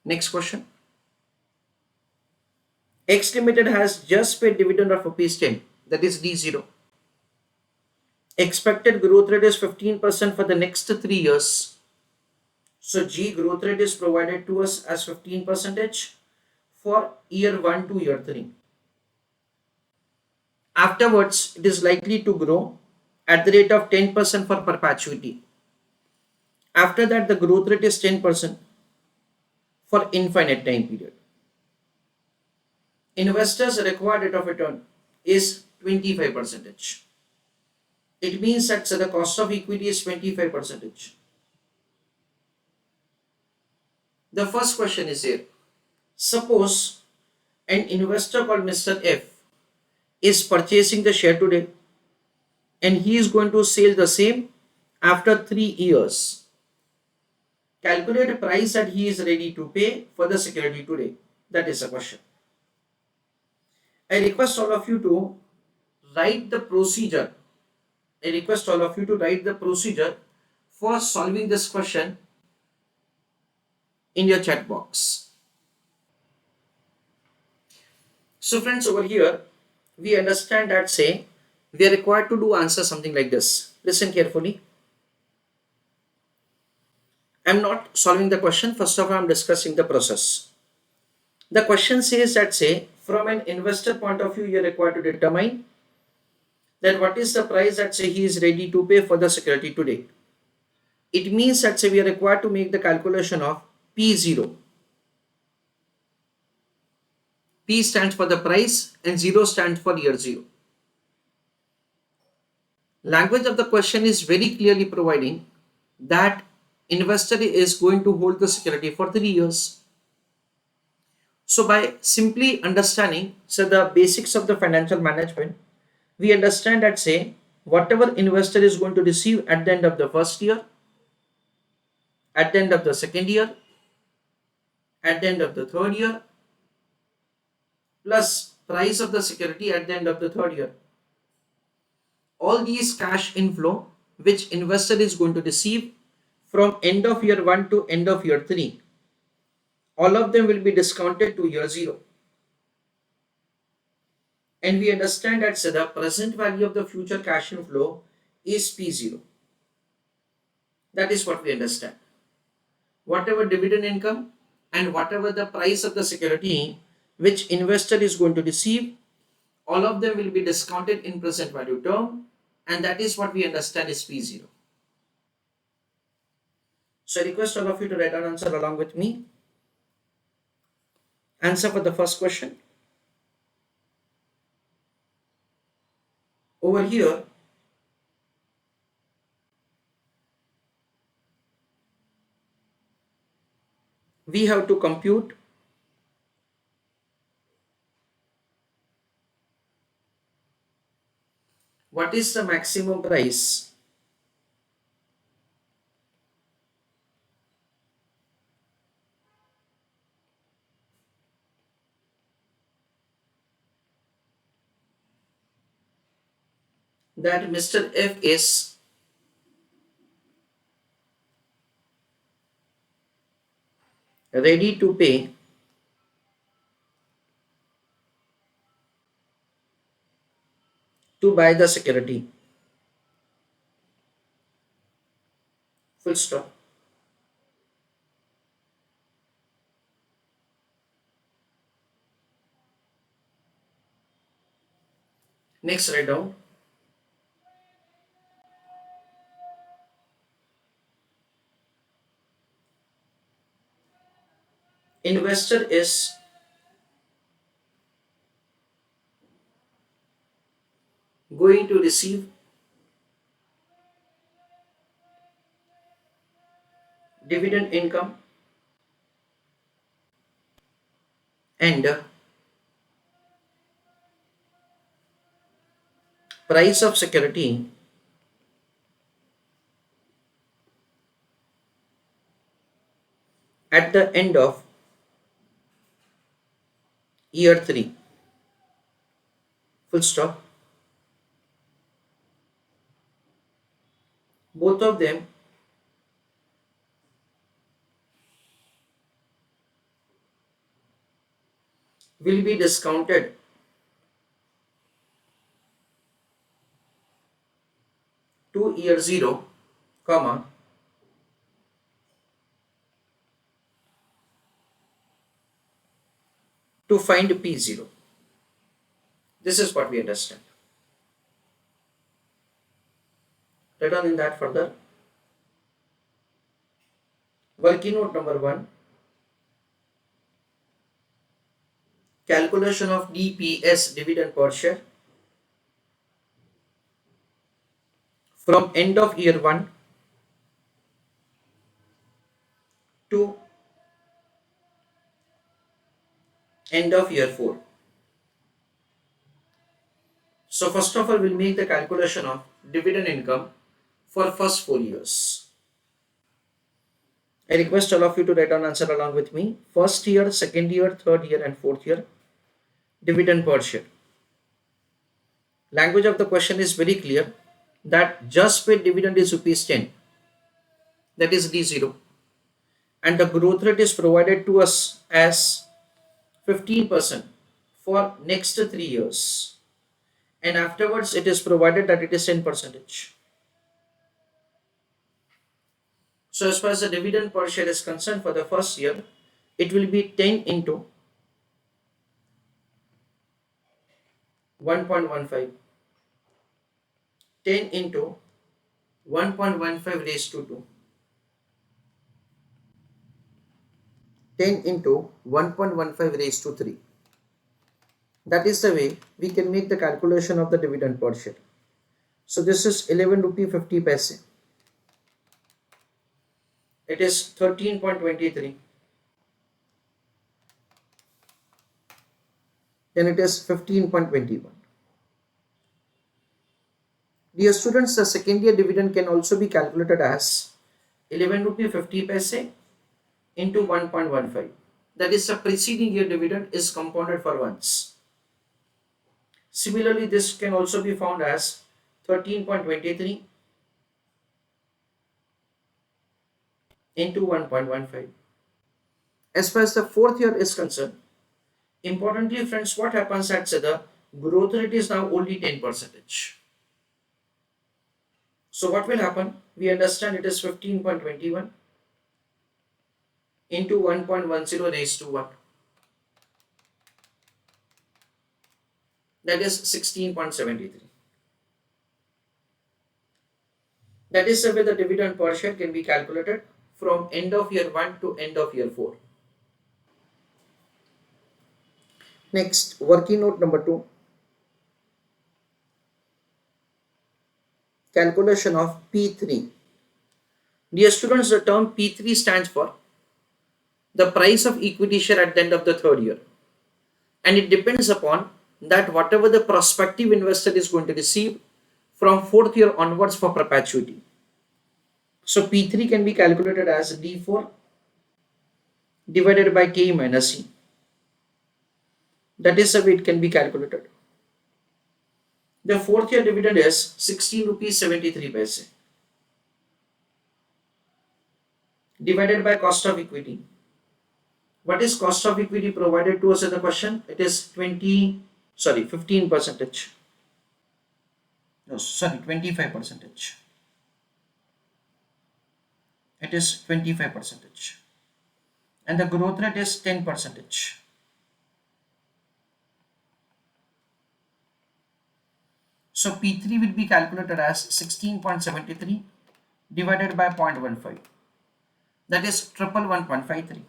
Next question. X Limited has just paid dividend of rupees 10, that is D0. Expected growth rate is 15% for the next 3 years. So G growth rate is provided to us as 15% for year 1 to year 3. Afterwards, it is likely to grow at the rate of 10% for perpetuity. After that, the growth rate is 10% for infinite time period. Investors' required rate of return is 25%. It means that the cost of equity is 25%. The first question is here. Suppose an investor called Mr. F is purchasing the share today and he is going to sell the same after 3 years. Calculate a price that he is ready to pay for the security today. That is the question. I request all of you to write the procedure. I request all of you to write the procedure for solving this question in your chat box. So friends, over here, we understand that say, we are required to do answer something like this. Listen carefully. I am not solving the question. First of all, I am discussing the process. The question says that say, from an investor point of view, you are required to determine that what is the price that say he is ready to pay for the security today. It means that say we are required to make the calculation of P0. P stands for the price and 0 stands for year 0. Language of the question is very clearly providing that investor is going to hold the security for 3 years. So by simply understanding the basics of the financial management, we understand that say whatever investor is going to receive at the end of the first year, at the end of the second year, at the end of the third year, plus price of the security at the end of the third year. All these cash inflow which investor is going to receive from end of year 1 to end of year 3, all of them will be discounted to year 0. And we understand that the present value of the future cash inflow is P0. That is what we understand. Whatever dividend income and whatever the price of the security which investor is going to receive, all of them will be discounted in present value term, and that is what we understand is P0. So I request all of you to write an answer along with me. Answer for the first question. Over here, we have to compute what is the maximum price that Mr. F is ready to pay to buy the security. Full stop. Next, write down investor is going to receive dividend income and price of security at the end of year 3. Full stop. Both of them will be discounted to year 0, comma, to find P0. This is what we understand. Let on in that further. Working note number 1, calculation of DPS, dividend per share, from end of year 1 to end of year 4. So first of all, we'll make the calculation of dividend income for first 4 years. I request all of you to write down answer along with me. First year, second year, third year and fourth year, dividend per share. Language of the question is very clear that just paid dividend is rupees 10, that is D0, and the growth rate is provided to us as 15% for next 3 years, and afterwards it is provided that it is 10%. So as far as the dividend per share is concerned, for the first year it will be 10 into 1.15, 10 into 1.15 raised to 2, 10 into 1.15 raised to 3. That is the way we can make the calculation of the dividend per share. So this is 11 rupee 50 paise. It is 13.23. Then it is 15.21. Dear students, the second year dividend can also be calculated as 11 rupee 50 paise into 1.15. That is, the preceding year dividend is compounded for once. Similarly, this can also be found as 13.23 into 1.15. As far as the fourth year is concerned, importantly friends, what happens at the growth rate is now only 10%. So what will happen? We understand it is 15.21 into 1.10 raised to 1. That is 16.73. That is the way the dividend per share can be calculated from end of year 1 to end of year 4. Next, working note number 2. Calculation of P3. Dear students, the term P3 stands for the price of equity share at the end of the third year. And it depends upon that whatever the prospective investor is going to receive from fourth year onwards for perpetuity. So P3 can be calculated as D4 divided by K minus E. That is the way it can be calculated. The fourth year dividend is 16 rupees 73 paise divided by cost of equity. What is cost of equity provided to us in the question? It is 15%. No, sorry, 25%. It is 25%. And the growth rate is 10%. So P3 will be calculated as 16.73 divided by 0.15. That is 111.53.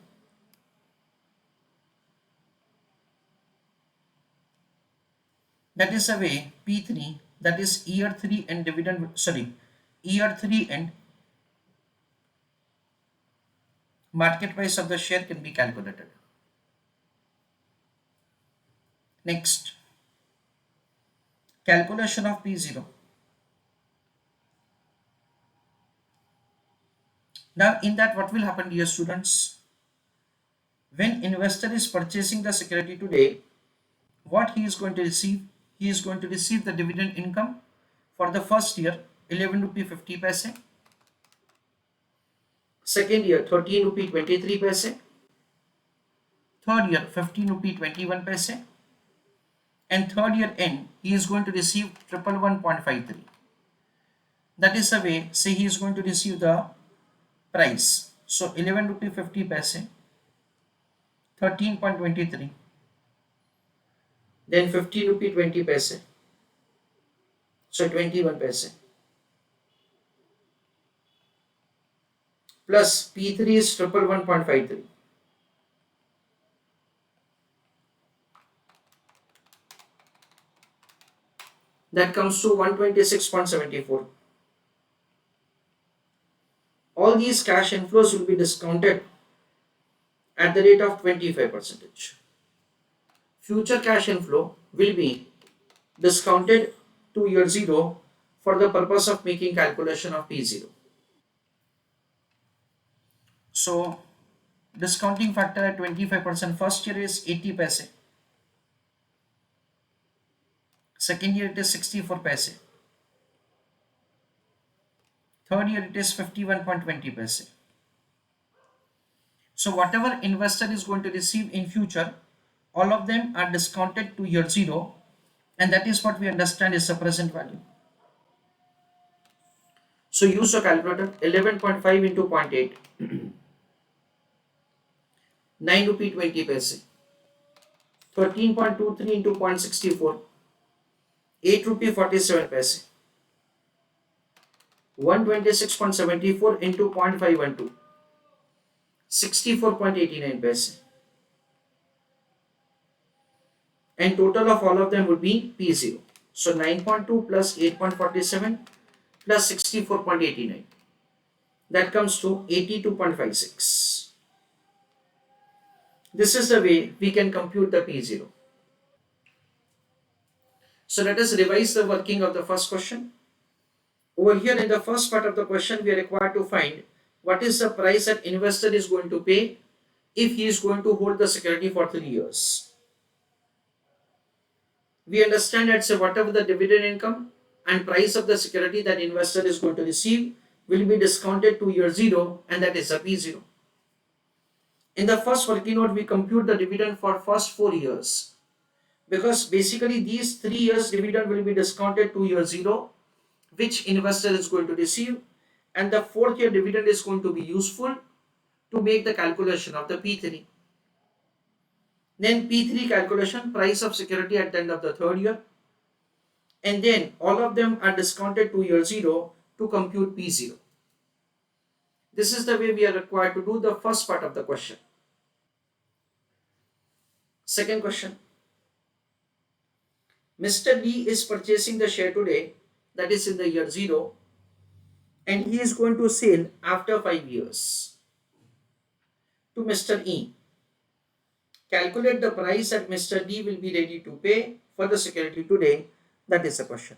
That is the way P3, that is year 3 and dividend, year 3 and market price of the share can be calculated. Next, calculation of P0. Now in that, what will happen, dear students? When investor is purchasing the security today, what he is going to receive? He is going to receive the dividend income for the first year 11 rupee 50 paise, second year 13 rupee 23 paise, third year 15 rupee 21 paise, and third year end he is going to receive 111.53. That is the way, say he is going to receive the price. So 11 rupee 50 paise, 13.23, then 50 rupee 20 paise, so 21 paise, plus P3 is 111.53. That comes to 126.74. All these cash inflows will be discounted at the rate of 25%. Future cash inflow will be discounted to year 0 for the purpose of making calculation of P0. So discounting factor at 25%, first year is 80 paise, second year it is 64 paise, third year it is 51.20 paise. So whatever investor is going to receive in future, all of them are discounted to year 0, and that is what we understand is the present value. So use a calculator. 11.5 into 0.8, 9 rupee 20 paise. 13.23 into 0.64, 8 rupee 47 paise. 126.74 into 0.512, 64.89 paise. And total of all of them would be P0. So 9.2 plus 8.47 plus 64.89. That comes to 82.56. This is the way we can compute the P0. So let us revise the working of the first question. Over here in the first part of the question, we are required to find what is the price that investor is going to pay if he is going to hold the security for 3 years. We understand that, say, whatever the dividend income and price of the security that investor is going to receive will be discounted to year 0, and that is the P0. In the first working note, we compute the dividend for first 4 years, because basically these 3 years dividend will be discounted to year 0, which investor is going to receive, and the fourth year dividend is going to be useful to make the calculation of the P3. Then P3 calculation, price of security at the end of the third year, and then all of them are discounted to year 0 to compute P0. This is the way we are required to do the first part of the question. Second question. Mr. D is purchasing the share today, that is in the year 0, and he is going to sell after 5 years to Mr. E. Calculate the price that Mr. D will be ready to pay for the security today. That is the question.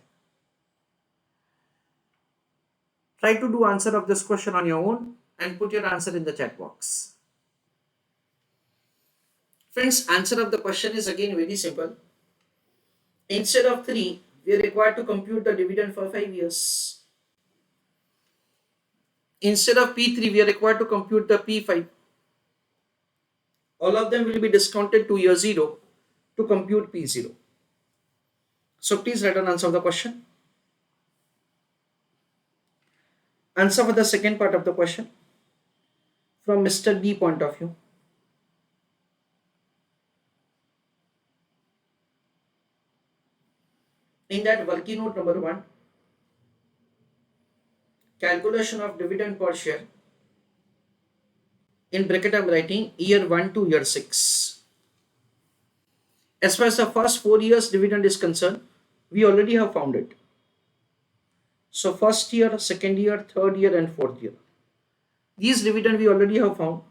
Try to do answer of this question on your own and put your answer in the chat box. Friends, answer of the question is again very simple. Instead of 3, we are required to compute the dividend for 5 years. Instead of P3, we are required to compute the P5. All of them will be discounted to year 0 to compute P0. So please write an answer of the question. Answer for the second part of the question from Mr. D point of view. In that working note number 1, calculation of dividend per share, in bracket I am writing year 1 to year 6. As far as the first 4 years dividend is concerned, we already have found it. So first year, second year, third year and fourth year. These dividend we already have found.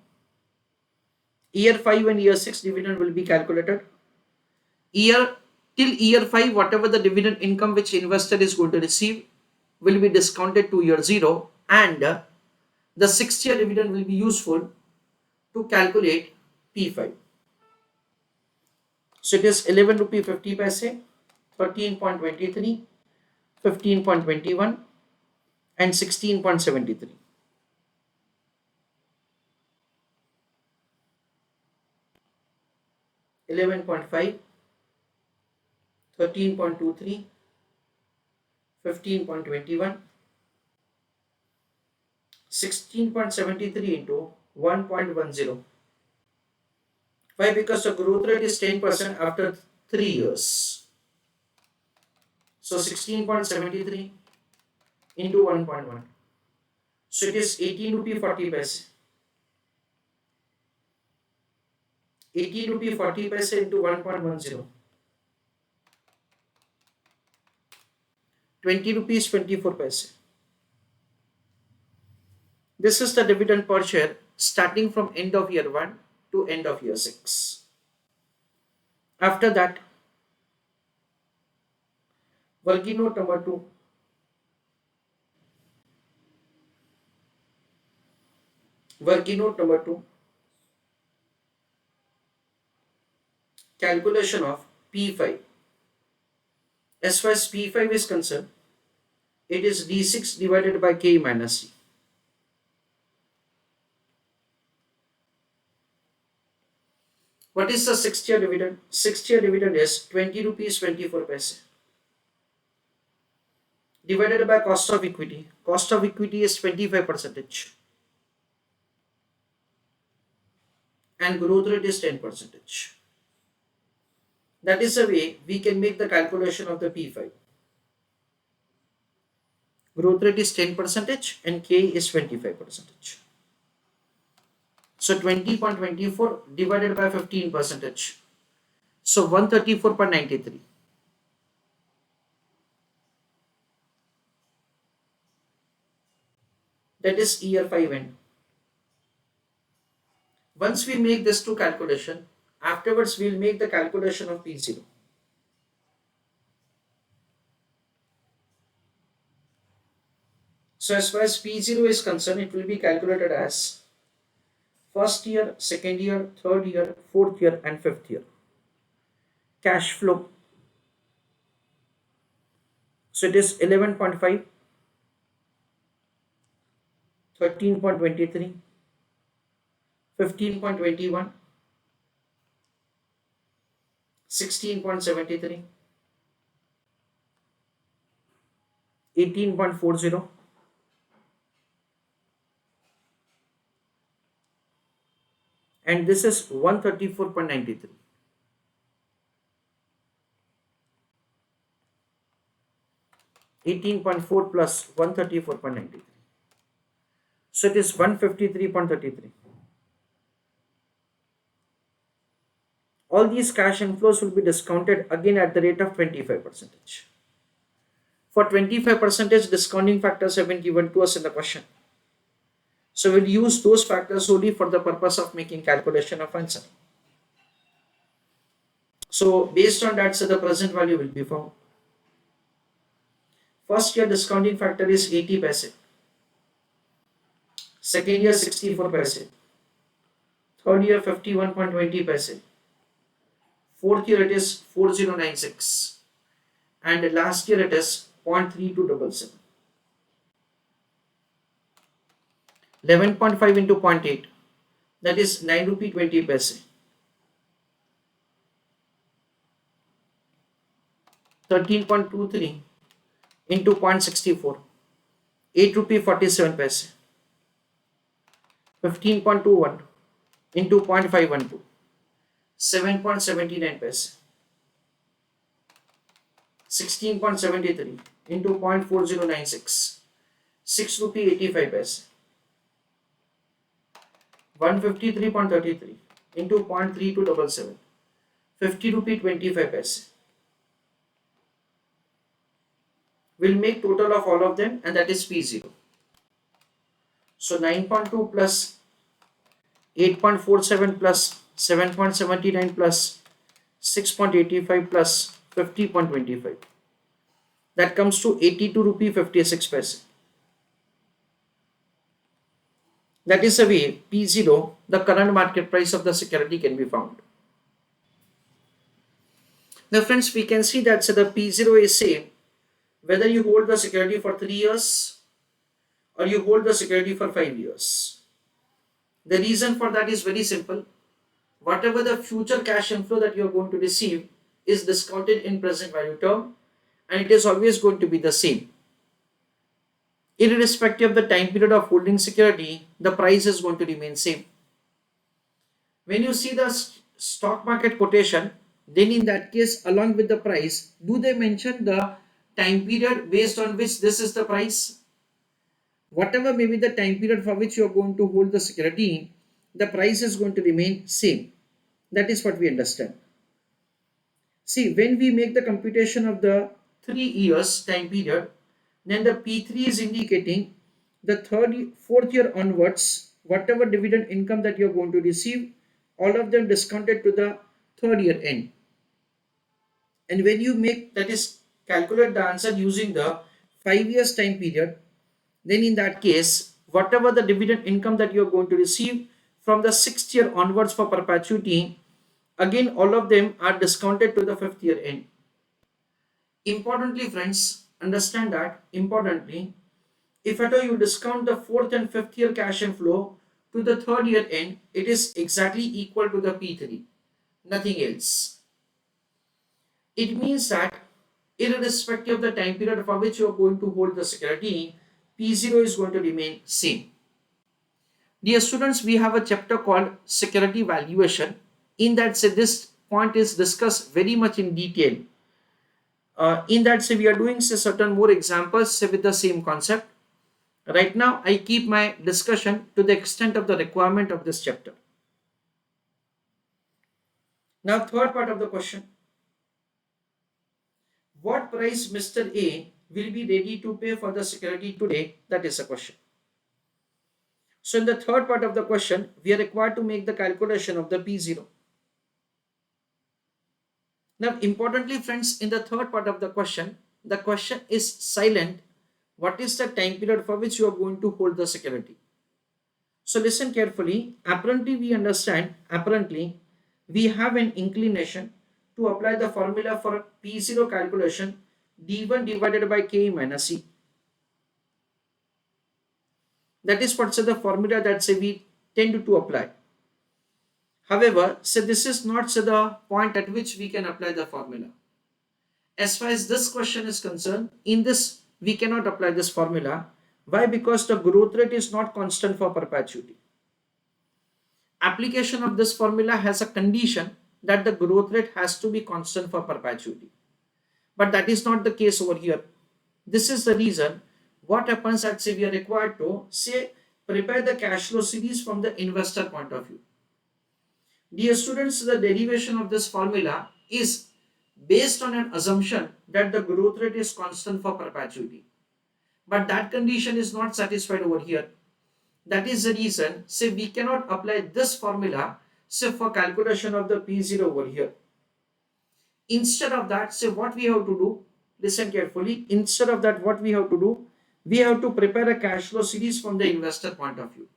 Year 5 and year 6 dividend will be calculated. Till year 5, whatever the dividend income which investor is going to receive will be discounted to year 0, and the 6th year dividend will be useful to calculate P5. So it is 11 rupee 50 paise, 13.23, 15.21 and 16.73. 11.5, 13.23, 15.21, 16.73 into 1.10. Why? Because the growth rate is 10% after 3 years. So 16.73 into 1.1. So it is 18 rupee 40 paise. 18 rupee 40 paise into 1.10. 20 rupees 24 paise. This is the dividend per share starting from end of year 1 to end of year 6. After that, working note number 2. Working note number 2. Calculation of P5. As far as P5 is concerned, it is D6 divided by K minus C. What is the 6th-year dividend? 6th-year dividend is 20 rupees 24 paise divided by cost of equity. Cost of equity is 25% and growth rate is 10%. That is the way we can make the calculation of the P5. Growth rate is 10% and K is 25%. So 20.24 divided by 15%. So 134.93. That is year 5 end. Once we make this two calculation, afterwards we will make the calculation of P0. So as far as P0 is concerned, it will be calculated as first year, second year, third year, fourth year and fifth year. Cash flow. So it is 11.5, 13.23, 15.21, 16.73, 18.40, and this is 134.93. $18.4 plus 134.93. So it is 153.33. All these cash inflows will be discounted again at the rate of 25%. For 25%, discounting factors have been given to us in the question. So we'll use those factors only for the purpose of making calculation of answer. So based on that, so the present value will be found. First year discounting factor is 80 paise. Second year 64 paise. Third year 51.20 paise. Fourth year it is 4096. And last year it is 0.3277. 11.5 into 0.8, that is 9 rupee 20 paise. 13.23 into 0.64, 8 rupee 47 paise. 15.21 into 0.512, 7.79 paise. 16.73 into 0.4096, 6 rupee 85 paise. 153.33 into 0.3277, 50 rupee 25 paise. We'll make total of all of them and that is P0. So 9.2 plus 8.47 plus 7.79 plus 6.85 plus 50.25. That comes to 82 rupee 56 paise. That is the way P0, the current market price of the security, can be found. Now friends, we can see that the P0 is same whether you hold the security for 3 years or you hold the security for 5 years. The reason for that is very simple. whatever the future cash inflow that you are going to receive is discounted in present value term, and it is always going to be the same. Irrespective of the time period of holding security, the price is going to remain same. When you see the stock market quotation, then in that case, along with the price, do they mention the time period based on which this is the price? Whatever may be the time period for which you are going to hold the security, the price is going to remain same. That is what we understand. See, when we make the computation of the 3 years time period, then the P3 is indicating the fourth year onwards, whatever dividend income that you are going to receive, all of them discounted to the third year end. And when you make, that is, calculate the answer using the 5 years time period, then in that case, whatever the dividend income that you are going to receive from the sixth year onwards for perpetuity, again all of them are discounted to the fifth year end. Importantly, friends, understand that importantly, if at all you discount the fourth and fifth year cash inflow to the third year end, it is exactly equal to the P3, nothing else. It means that irrespective of the time period for which you are going to hold the security, P0 is going to remain same. Dear students, we have a chapter called security valuation. In that, say, this point is discussed very much in detail. In that, say, we are doing say, certain more examples say, with the same concept. Right now, I keep my discussion to the extent of the requirement of this chapter. Now, third part of the question. What price Mr. A will be ready to pay for the security today? That is a question. So in the third part of the question, we are required to make the calculation of the P0. Now, importantly, friends, in the third part of the question is silent. What is the time period for which you are going to hold the security? So listen carefully. Apparently, we have an inclination to apply the formula for P0 calculation D1 divided by K minus C. That is what the formula that say we tend to apply. However, so this is not the point at which we can apply the formula. As far as this question is concerned, in this we cannot apply this formula. Why? Because the growth rate is not constant for perpetuity. Application of this formula has a condition that the growth rate has to be constant for perpetuity. But that is not the case over here. This is the reason what happens at say we are required to say prepare the cash flow series from the investor point of view. Dear students, the derivation of this formula is based on an assumption that the growth rate is constant for perpetuity. But that condition is not satisfied over here. That is the reason, say we cannot apply this formula, say for calculation of the P0 over here. Instead of that, say what we have to do, listen carefully, instead of that what we have to do, we have to prepare a cash flow series from the investor point of view.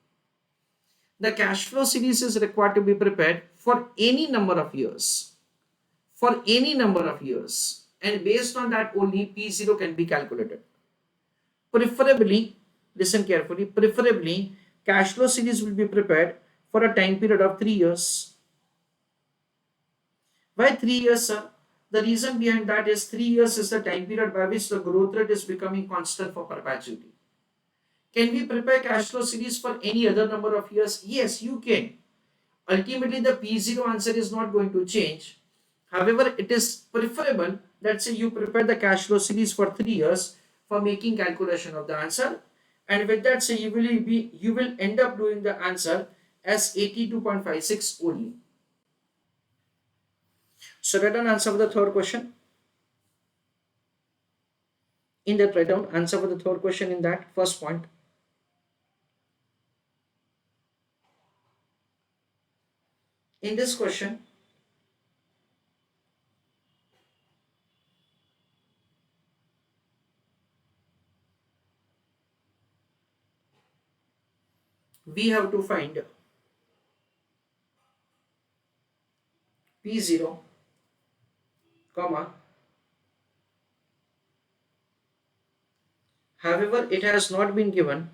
The cash flow series is required to be prepared for any number of years. For any number of years. And based on that only P0 can be calculated. Preferably, listen carefully, preferably cash flow series will be prepared for a time period of 3 years. Why 3 years, sir? The reason behind that is 3 years is the time period by which the growth rate is becoming constant for perpetuity. Can we prepare cash flow series for any other number of years? Yes, you can. Ultimately, the P0 answer is not going to change. However, it is preferable that say you prepare the cash flow series for 3 years for making calculation of the answer, and with that say you will end up doing the answer as 82.56 only. So write down answer for the third question. In that, write down answer for the third question in that first point. In this question, we have to find P0, comma. However, it has not been given.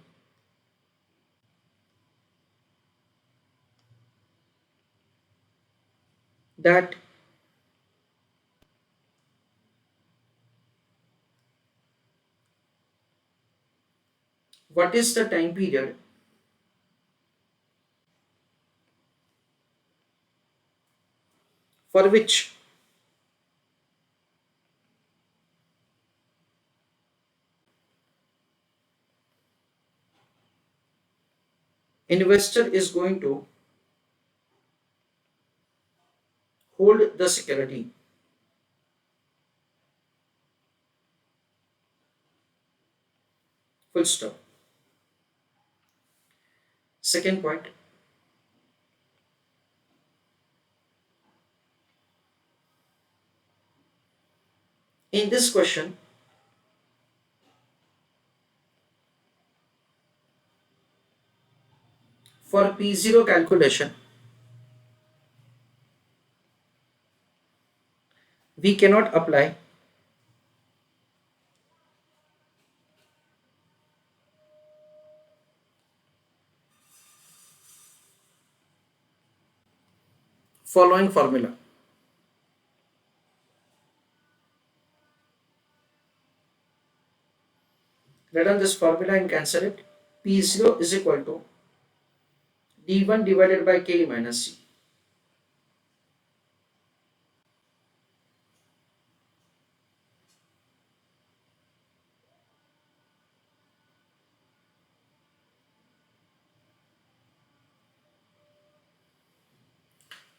that what is the time period for which investor is going to hold the security. Full stop. Second point, in this question, for P0 calculation, we cannot apply following formula. Write down this formula and cancel it. P0 is equal to D1 divided by K minus C.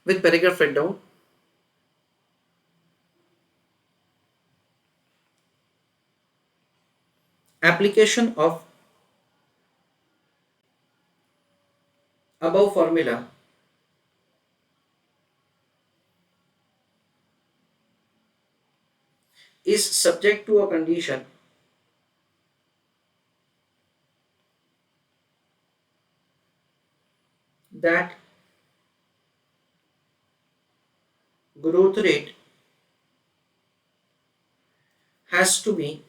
With paragraph write down, application of above formula is subject to a condition that growth rate has to be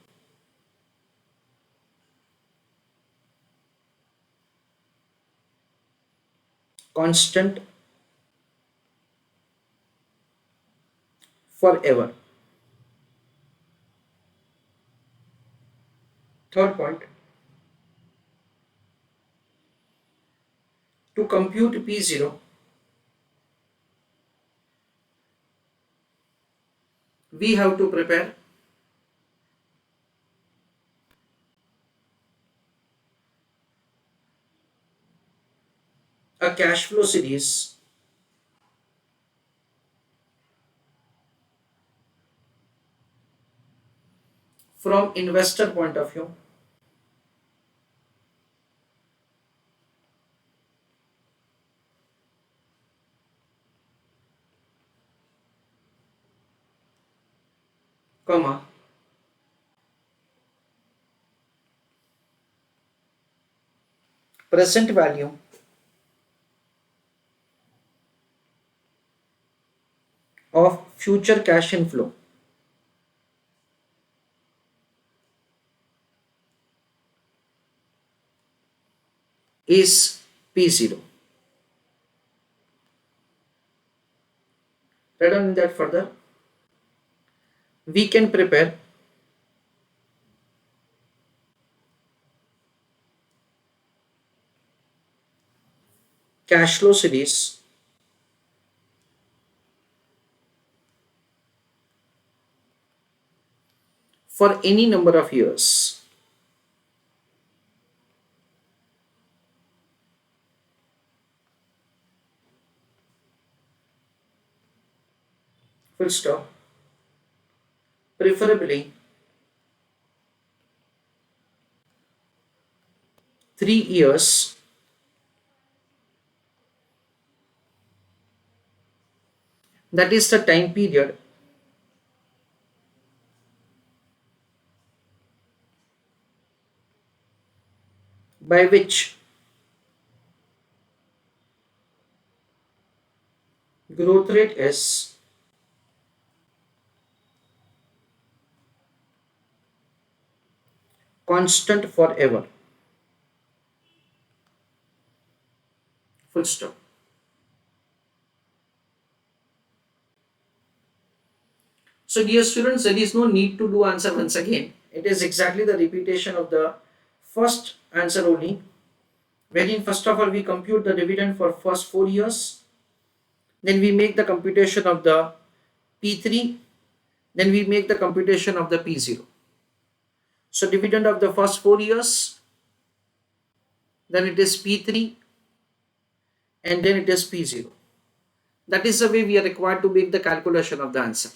constant forever. Third point, to compute P0, we have to prepare a cash flow series from investor point of view, comma, present value of future cash inflow is P0. Write down that further. We can prepare cash flow series for any number of years. Full stop. Preferably 3 years, that is the time period by which growth rate is constant forever. Full stop. So dear students, there is no need to do answer once again. It is exactly the repetition of the first answer only, wherein first of all we compute the dividend for first 4 years, then we make the computation of the P3, then we make the computation of the P0. So dividend of the first 4 years, then it is P3, and then it is P0. That is the way we are required to make the calculation of the answer.